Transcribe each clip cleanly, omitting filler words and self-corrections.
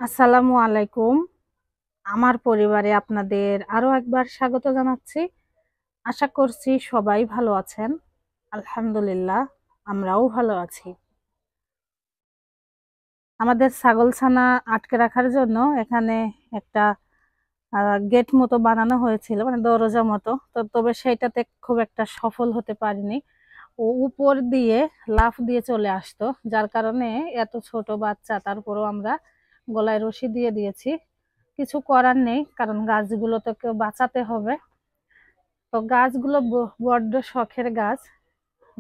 আসসালামু আলাইকুম। আমার পরিবারে আপনাদের আরো একবার স্বাগত জানাচ্ছি। আশা করছি সবাই ভালো আছেন। আলহামদুলিল্লাহ, আমরাও ভালো আছি। আমাদের ছাগলছানা আটকে রাখার জন্য এখানে একটা গেট মতো বানানো হয়েছিল, মানে দরজা মতো। তবে সেটাতে খুব একটা সফল হতে পারিনি। ও উপর দিয়ে লাফ দিয়ে চলে আসতো, যার কারণে এত ছোট বাচ্চা, তারপরেও আমরা গলায় রশি দিয়ে দিয়েছি। কিছু করার নেই, কারণ গাছগুলো তো কেউ বাঁচাতে হবে। তো গাছগুলো বড্ড শখের গাছ,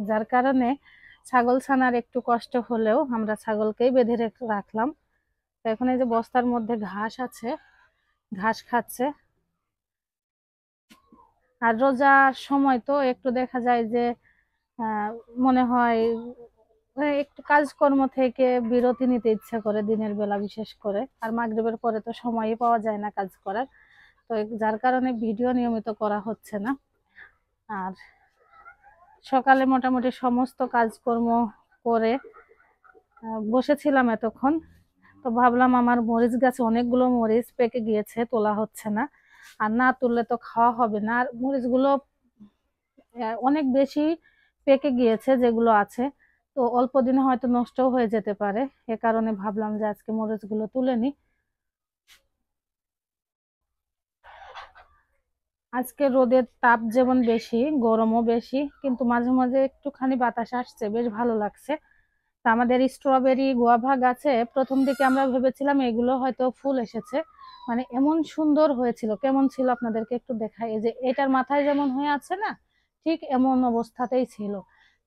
যার কারণে ছাগল ছানার একটু কষ্ট হলেও আমরা ছাগলকেই বেঁধে রাখলাম। তো এখন এই যে বস্তার মধ্যে ঘাস আছে, ঘাস খাচ্ছে। আর রোজার সময় তো একটু দেখা যায় যে আহ, মনে হয় একটু কাজকর্ম থেকে বিরতি নিতে ইচ্ছা করে দিনের বেলা, বিশেষ করে। আর মাগরিবের পরে তো সময়ই পাওয়া যায় না কাজ করার। তো যার কারণে ভিডিও নিয়মিত করা হচ্ছে না। আর সকালে মোটামুটি সমস্ত কাজকর্ম করে বসেছিলাম এতক্ষণ। তো ভাবলাম আমার মরিচ গাছে অনেকগুলো মরিচ পেকে গিয়েছে, তোলা হচ্ছে না। আর না তুললে তো খাওয়া হবে না। আর মরিচগুলো অনেক বেশি পেকে গিয়েছে যেগুলো আছে। তো অল্প দিনে হয়তো নষ্টও হয়ে যেতে পারে। এ কারণে ভাবলাম যে আজকে মরিচগুলো তুলে নিই। আজকে রোদের তাপ যেমন বেশি, গরমও বেশি, কিন্তু মাঝে মাঝে একটুখানি বাতাস আসছে, বেশ ভালো লাগছে। তা আমাদের স্ট্রবেরি গোয়াভা গাছে প্রথম দিকে আমরা ভেবেছিলাম এগুলো হয়তো ফুল এসেছে। মানে এমন সুন্দর হয়েছিল, কেমন ছিল আপনাদেরকে একটু দেখাই। এই যে এটার মাথায় যেমন হয়ে আছে না, ঠিক এমন অবস্থাতেই ছিল।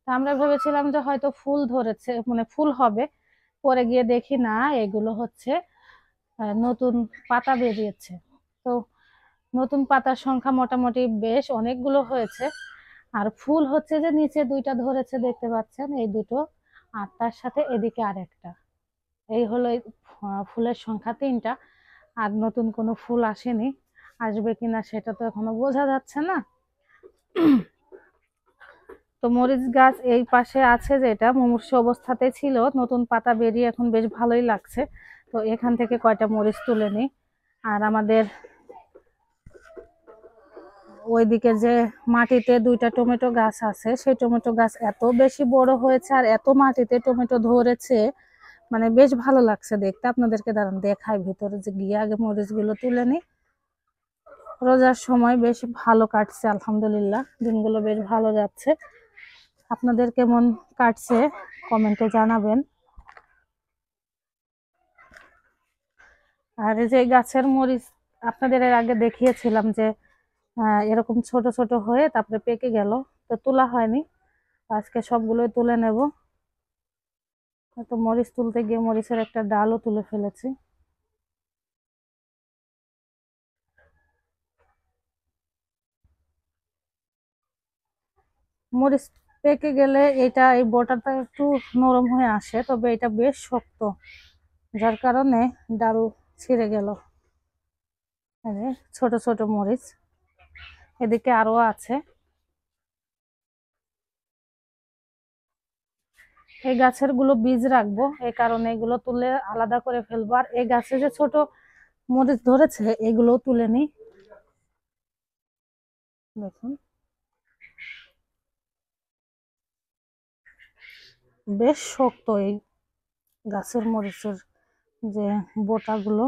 তা আমরা ভেবেছিলাম যে হয়তো ফুল ধরেছে, মানে ফুল হবে। পরে গিয়ে দেখি না, এগুলো হচ্ছে নতুন পাতা বেরিয়েছে। তো নতুন পাতার সংখ্যা মোটামুটি বেশ অনেকগুলো হয়েছে। আর ফুল হচ্ছে যে নিচে দুইটা ধরেছে, দেখতে পাচ্ছেন এই দুটো। আর তার সাথে এদিকে আরেকটা। এই হলো ফুলের সংখ্যা তিনটা। আর নতুন কোনো ফুল আসেনি, আসবে কিনা সেটা তো এখনো বোঝা যাচ্ছে না। তো মরিচ গাছ এই পাশে আছে, যেটা মুমূর্ষু অবস্থাতে ছিল, নতুন পাতা বেরিয়ে এখন বেশ ভালোই লাগছে। তো এখান থেকে কয়টা মরিচ তুলে নিই। আর আমাদের ওইদিকে যে মাটিতে দুইটা টমেটো গাছ আছে, সেই টমেটো গাছ এত বেশি বড় হয়েছে আর এত মাটিতে টমেটো ধরেছে, মানে বেশ ভালো লাগছে দেখতে। আপনাদেরকে দাঁড়ান দেখাই, ভিতরে যে গিয়ে আগে মরিচ গুলো তুলে নি। রোজার সময় বেশ ভালো কাটছে, আলহামদুলিল্লাহ, দিনগুলো বেশ ভালো যাচ্ছে। আপনাদের কেমন কাটছে কমেন্টে জানাবেন। আর এই যে গাছের মরিচ আপনাদের এর আগে দেখিয়েছিলাম যে এরকম ছোট ছোট হয়ে তারপরে পেকে গেল, তো তোলা হয়নি। আজকে সবগুলোই তুলে নেব। তো মরিচ তুলতে গিয়ে মরিচের একটা ডালও তুলে ফেলেছি। মরিচ পেকে গেলে এটা, এই বোটাটা একটু নরম হয়ে আসে, তবে এটা বেশ শক্ত, যার কারণে ডাল ছিঁড়ে গেল। ছোট ছোট মরিচ এদিকে আরো আছে। এই গাছের গুলো বীজ রাখবো, এই কারণে এগুলো তুলে আলাদা করে ফেলবো। আর এই গাছে যে ছোট মরিচ ধরেছে এগুলো তুলে নিই। দেখুন, বেশ শক্ত এই গাছের মরিচের যে বোটাগুলো।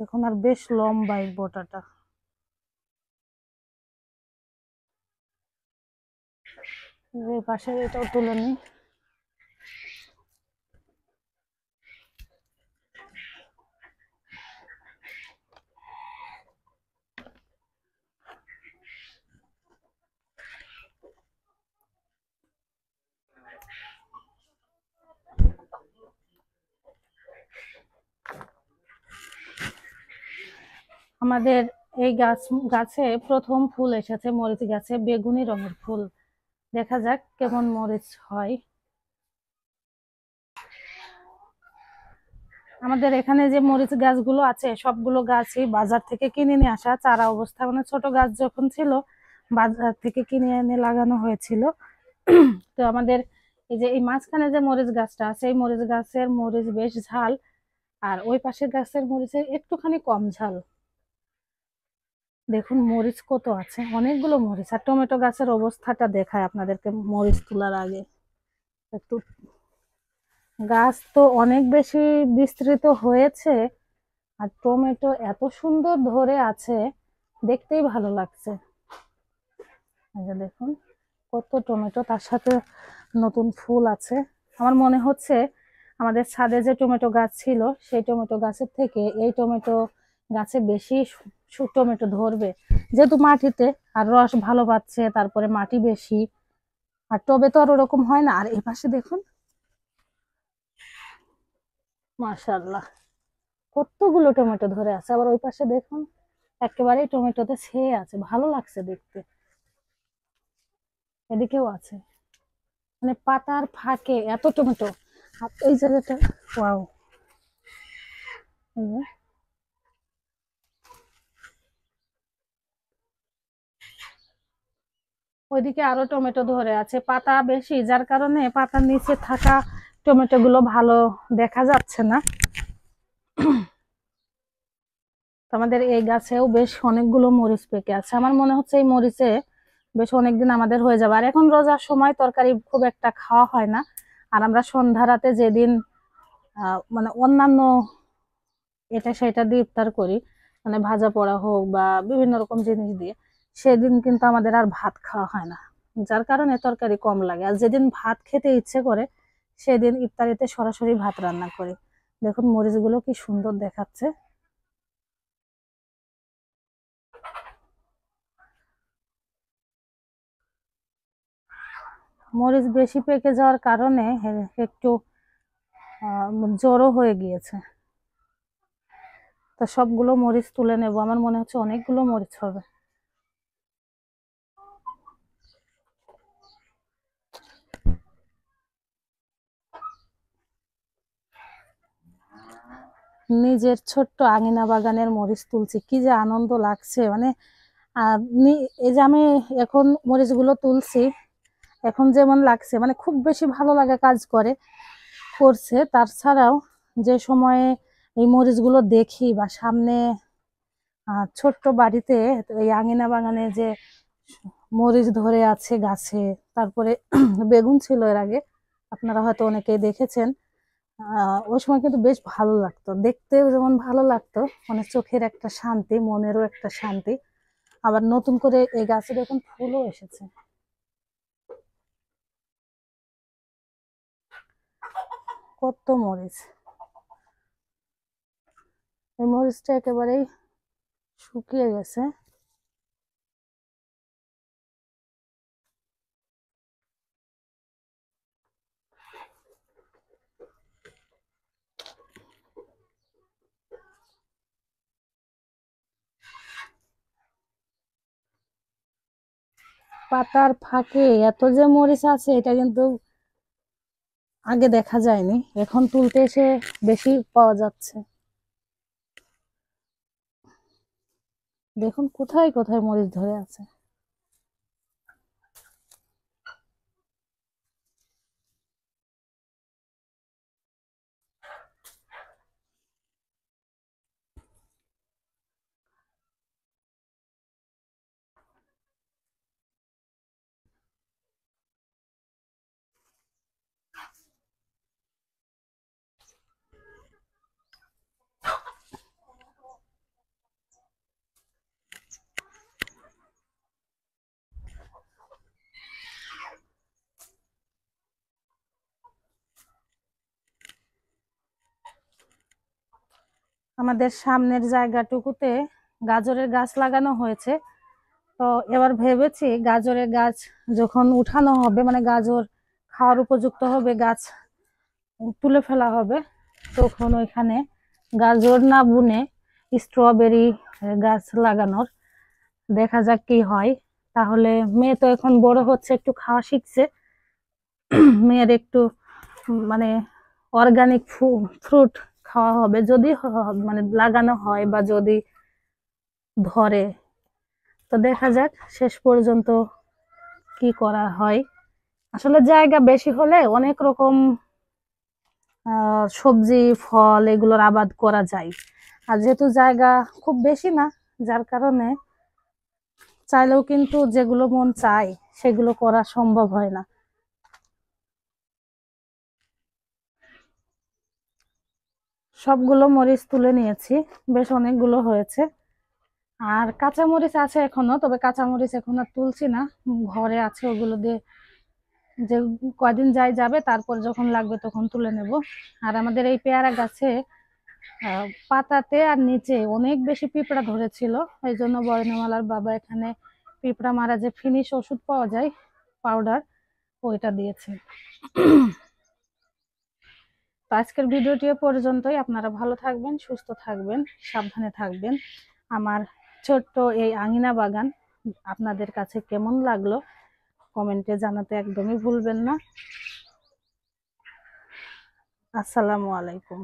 এখন আর বেশ লম্বা এই বোটাটা। এই পাশের এটাও তুলে নিই। আমাদের এই গাছে প্রথম ফুল এসেছে, মরিচ গাছে বেগুনি রঙের ফুল। দেখা যাক কেমন মরিচ হয়। আমাদের এখানে যে মরিচ গাছগুলো আছে সবগুলো গাছই বাজার থেকে কিনে নিয়ে আসা, চারা অবস্থা, মানে ছোট গাছ যখন ছিল বাজার থেকে কিনে এনে লাগানো হয়েছিল। তো আমাদের এই যে এই মাঝখানে যে মরিচ গাছটা আছে, এই মরিচ গাছের মরিচ বেশ ঝাল, আর ওই পাশের গাছের মরিচের একটুখানি কম ঝাল। দেখুন মরিচ কত আছে, অনেকগুলো মরিচ। আর টমেটো গাছের অবস্থাটা দেখায় আপনাদেরকে মরিচ তোলার আগে একটু। গাছ তো অনেক বেশি বিস্তৃত হয়েছে, আর টমেটো এত সুন্দর ধরে আছে, দেখতেই ভালো লাগছে। এই যে দেখুন কত টমেটো, তার সাথে নতুন ফুল আছে। আমার মনে হচ্ছে আমাদের ছাদে যে টমেটো গাছ ছিল, সেই টমেটো গাছের থেকে এই টমেটো গাছে বেশি টমেটো ধরবে, যেহেতু মাটিতে আর রস ভালো পাচ্ছে, তারপরে মাটি বেশি, আর টবে তো আর ওরকম হয় না। আর এই পাশে দেখুন, মাশাআল্লাহ কতগুলো টমেটো ধরে আছে। আবার ওই পাশে দেখুন একেবারেই টমেটোতে ছেয়ে আছে, ভালো লাগছে দেখতে। এদিকেও আছে, মানে পাতার ফাঁকে এত টমেটো। আর এই জায়গাটা ওয়াও, ওইদিকে আরো টমেটো ধরে আছে, পাতা বেশি যার কারণে পাতার নিচে থাকা টমেটো গুলো ভালো দেখা যাচ্ছে না। আমাদের এই গাছেও বেশ অনেকগুলো মরিচ পেকে আছে। আমার মনে হচ্ছে এই মরিচে বেশ অনেকদিন আমাদের হয়ে যাবে। আর এখন রোজার সময় তরকারি খুব একটা খাওয়া হয় না, আর আমরা সন্ধ্যা রাতে যেদিন মানে অন্যান্য এটা সেটা দিয়ে ইফতার করি, মানে ভাজা পোড়া হোক বা বিভিন্ন রকম জিনিস দিয়ে, সেদিন কিন্তু আমাদের আর ভাত খাওয়া হয় না, যার কারণে তরকারি কম লাগে। আর যেদিন ভাত খেতে ইচ্ছে করে সেদিন ইফতারিতে সরাসরি ভাত রান্না করি। দেখুন মরিচগুলো কি সুন্দর দেখাচ্ছে। মরিচ বেশি পেকে যাওয়ার কারণে একটু জ্বরও হয়ে গিয়েছে। তো সবগুলো মরিচ তুলে নেব, আমার মনে হচ্ছে অনেকগুলো মরিচ হবে। নিজের ছোট্ট আঙিনা বাগানের মরিচ তুলছি, কি যে আনন্দ লাগছে। মানে এই যে আমি এখন মরিচগুলো তুলছি, এখন যেমন লাগছে, মানে খুব বেশি ভালো লাগা কাজ করছে। তাছাড়াও যে সময়ে এই মরিচগুলো দেখি বা সামনে ছোট্ট বাড়িতে এই আঙিনা বাগানে যে মরিচ ধরে আছে গাছে, তারপরে বেগুন ছিল এর আগে, আপনারা হয়তো অনেকেই দেখেছেন। ওই সময় কিন্তু বেশ ভালো লাগতো, দেখতেও যেমন ভালো লাগতো, মানে চোখের একটা শান্তি, মনেরও একটা শান্তি। আবার নতুন করে এই গাছে দেখুন ফুলও এসেছে। কত মরিচ, এই মরিচটা একেবারেই শুকিয়ে গেছে। পাতার ফাঁকে এত যে মরিচ আছে, এটা কিন্তু আগে দেখা যায়নি, এখন তুলতে এসে বেশি পাওয়া যাচ্ছে। দেখুন কোথায় কোথায় মরিচ ধরে আছে। আমাদের সামনের জায়গাটুকুতে গাজরের গাছ লাগানো হয়েছে। তো এবার ভেবেছি গাজরের গাছ যখন উঠানো হবে, মানে গাজর খাওয়ার উপযুক্ত হবে, গাছ তুলে ফেলা হবে, তখন ওইখানে গাজর না বুনে স্ট্রবেরি গাছ লাগানোর, দেখা যাক কি হয়। তাহলে মেয়ে তো এখন বড় হচ্ছে, একটু খাওয়া শিখছে, মেয়ের একটু মানে অর্গানিক ফ্রুট খাওয়া হবে, যদি মানে লাগানো হয় বা যদি ধরে। তো দেখা যাক শেষ পর্যন্ত কি করা হয়। আসলে জায়গা বেশি হলে অনেক রকম সবজি ফল এগুলোর আবাদ করা যায়। আর যেহেতু জায়গা খুব বেশি না, যার কারণে চাইলেও কিন্তু যেগুলো মন চায় সেগুলো করা সম্ভব হয় না। সবগুলো মরিচ তুলে নিয়েছি, বেশ অনেকগুলো হয়েছে। আর কাঁচা মরিচ আছে এখনো, তবে কাঁচা মরিচ এখন আর তুলছি না, ঘরে আছে, ওগুলো দিয়ে যে কয়দিন যাবে, তারপর যখন লাগবে তখন তুলে নেব। আর আমাদের এই পেয়ারা গাছে পাতাতে আর নিচে অনেক বেশি পিঁপড়া ধরেছিল, এই জন্য বর্ণমালার বাবা এখানে পিঁপড়া মারা যে ফিনিশ ওষুধ পাওয়া যায়, পাউডার, ওইটা দিয়েছে। তো আজকের ভিডিওটি পর্যন্তই। আপনারা ভালো থাকবেন, সুস্থ থাকবেন, সাবধানে থাকবেন। আমার ছোট্ট এই আঙিনা বাগান আপনাদের কাছে কেমন লাগলো কমেন্টে জানাতে একদমই ভুলবেন না। আসসালামু আলাইকুম।